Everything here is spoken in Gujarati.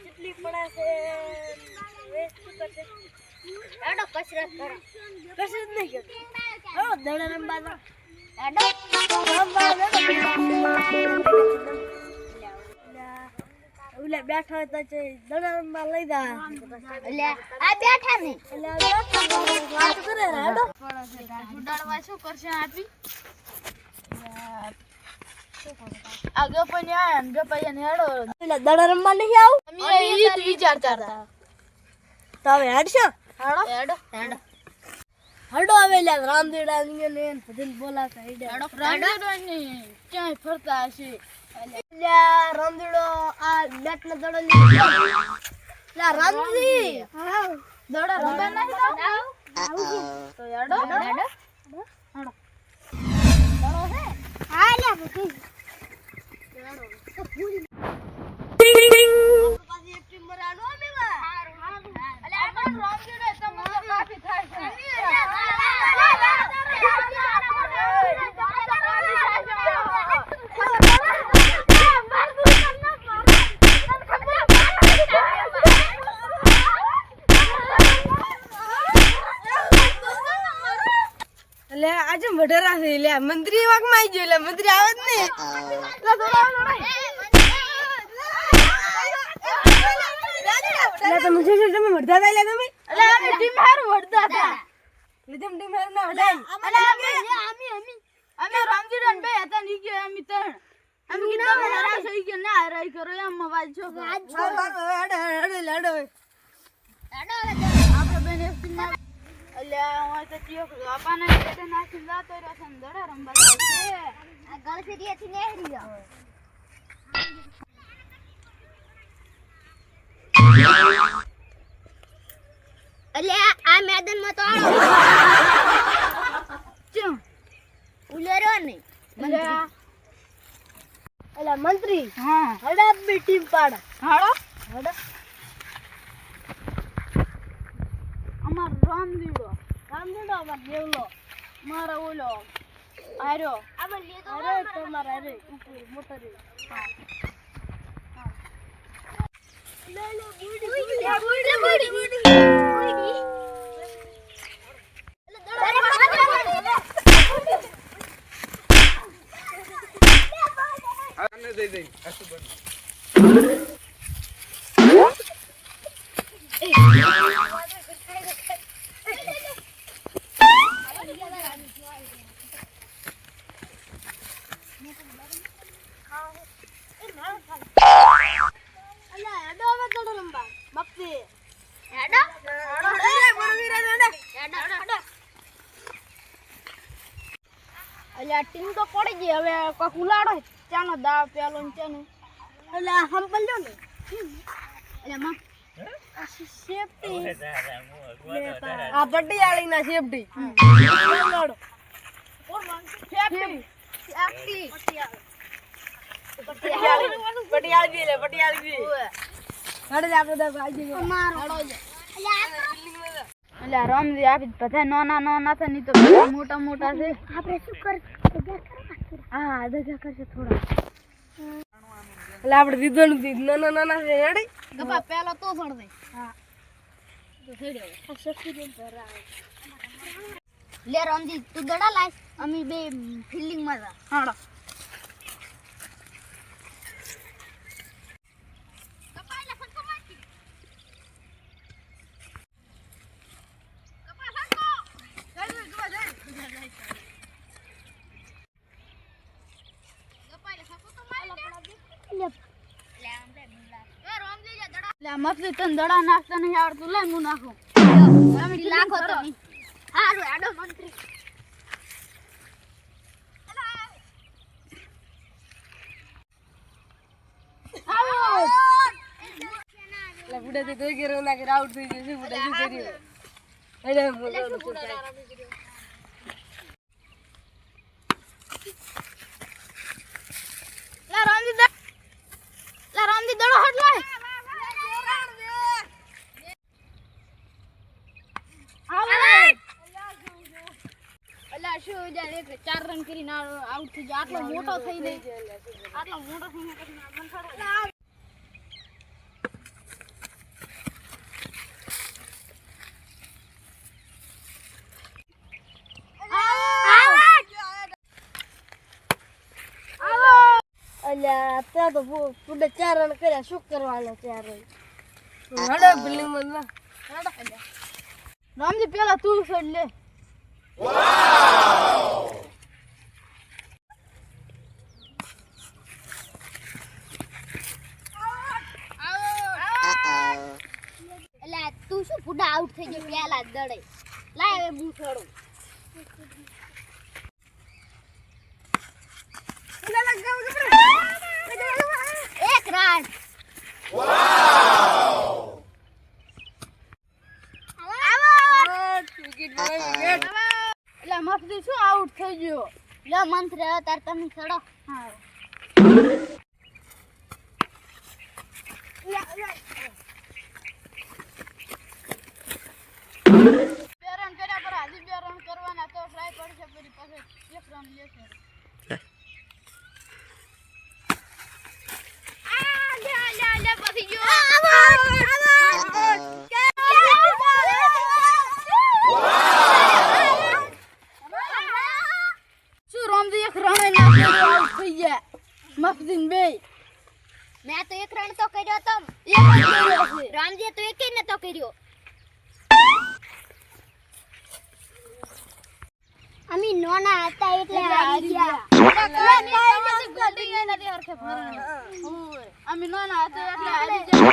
કેટલી પડે છે વેસ્ટ કરશે એડો કસરત કરો કસરત નહીં કરતો હો દડા રંબા એડો રંબા ઓલે બેઠો તો છે દડા રંબા લઈ જા એટલે આ બેઠા ને એટલે વાત કરે એડો ઉડાડવા શું કરશે આપી આગળ પણ આયા ને ગપાયા ને હેડો એટલે દડા રંબા નહીં આવ અમે ઈ વિચારતા હતા તો હવે હેડશો હેડો હેડો હેડો હવે લે રામદેડા ને બધું બોલાતા હેડો રામદેડો ને ક્યાં ફરતા હશે લે રામદેડો આ બેટ ને દડો લે રામજી હા દડા રંબા નહીં આવ તો હેડો હેડો હેડો દડો હે હા લે બધું લે આજે મઢરા છે લે મંત્રી વાક માં આવી ગયો લે મંત્રી આવે જ ને લે તમે જે તમે મઢતા હતા લે તમે અલે અમે ટીમ હારું વડતા હતા લે તમે ટીમ હારું ના વડાય અમે રામજીરાન બે હતા ની કે અમે ત્રણ અમે કીધા અમે હરાઈ સહી કે ના હરાઈ કરો એમ વાજ છો હેડો આપણે બેન ટીમ માં અલ્યા હું તો કયો બાપાના પેટે નાખી જાતો રહ્યો છે દડા રંબા છે આ ગળફેરીથી નેહરી જાવ અલ્યા આ મેદાનમાં તો આવો ચમ ઉલેરો નહીં મંત્રી અલ્યા મંત્રી હા હડા બી ટીમ પાડ હાડો હડા અમાર રામદેડો અમાર દેવલો મારા ઓલો આર્યો આમાં લે તો અરે તમાર અરે ઉપર મોટર હા લે લે બુડી આને દઈ દઈ આસુ બન ટીમ તો પડી ગઈ હવે કોક ઉલાડો ચાનો દાવ પેલો ને ચાનો એટલે હંપલ લ્યો ને એટલે માં સેફટી આ પટિયાળી ના સેફટી ઉલાડો સેફટી પટિયાળી લે પટિયાળી હડે આપણે તો ભાઈ મારો એટલે રામજી આપી બધા નાના નાના છે ની તો મોટા મોટા છે આપણે શું કર હા દગા કરશે થોડા એટલે આપણે દીધો નથી નાના નાના છે હેડી ગપા પેલો તો છોડ દે હા તો છોડ્યો આ સખી દે ભરા લે રામજી તું દડા લાય અમે બે ફિલ્ડિંગ માં જા હાડો મતલી તને દડા નાખતા નહીં આવડતું લે હું નાખું નાખો તમે હારું આડો મંત્રી લે બુડા તે દોઈ ગયો ના કે આઉટ થઈ ગયો છે બુડા શું કર્યું એટલે લા રામજી દડો હટ લાય અલા શું જાણે 4 રન કરી કરીને આઉટ થઈ ગયો. આટલો મોટો થઈને આટલો મોટો થઈને પછી મન છોડો. અલ્યા ત્યાં તો પૂડે 4 રન કર્યા, શું કરવાનો 4 રન? હડો બિલ્ડિંગ માં રામજી પેલા તું છોડ લે. અલ્યા તું શું પૂડા આઉટ થઈ ગયો પેલા જ દડે? લાય હવે હું છોડું. એક રન. એટલે મસ્તી શું આઉટ થઈ ગયો. લો મંત્ર તાર તમે છોડો. હા બે રન કર્યા પર હજી 2 રન કરવાના તો ટ્રાય પડશે પછી પાછળ 1 રન લેશે. શું રામજી 1 રન આઉટ થઈ ગયા. મફદીન બે મેં તો 1 રન તો કર્યો તો. રામજી તો એકે નતો કર્યો. અમે નોના હતા એટલે હારી ગયા. અમે નાના હતા એટલે હારી ગયા.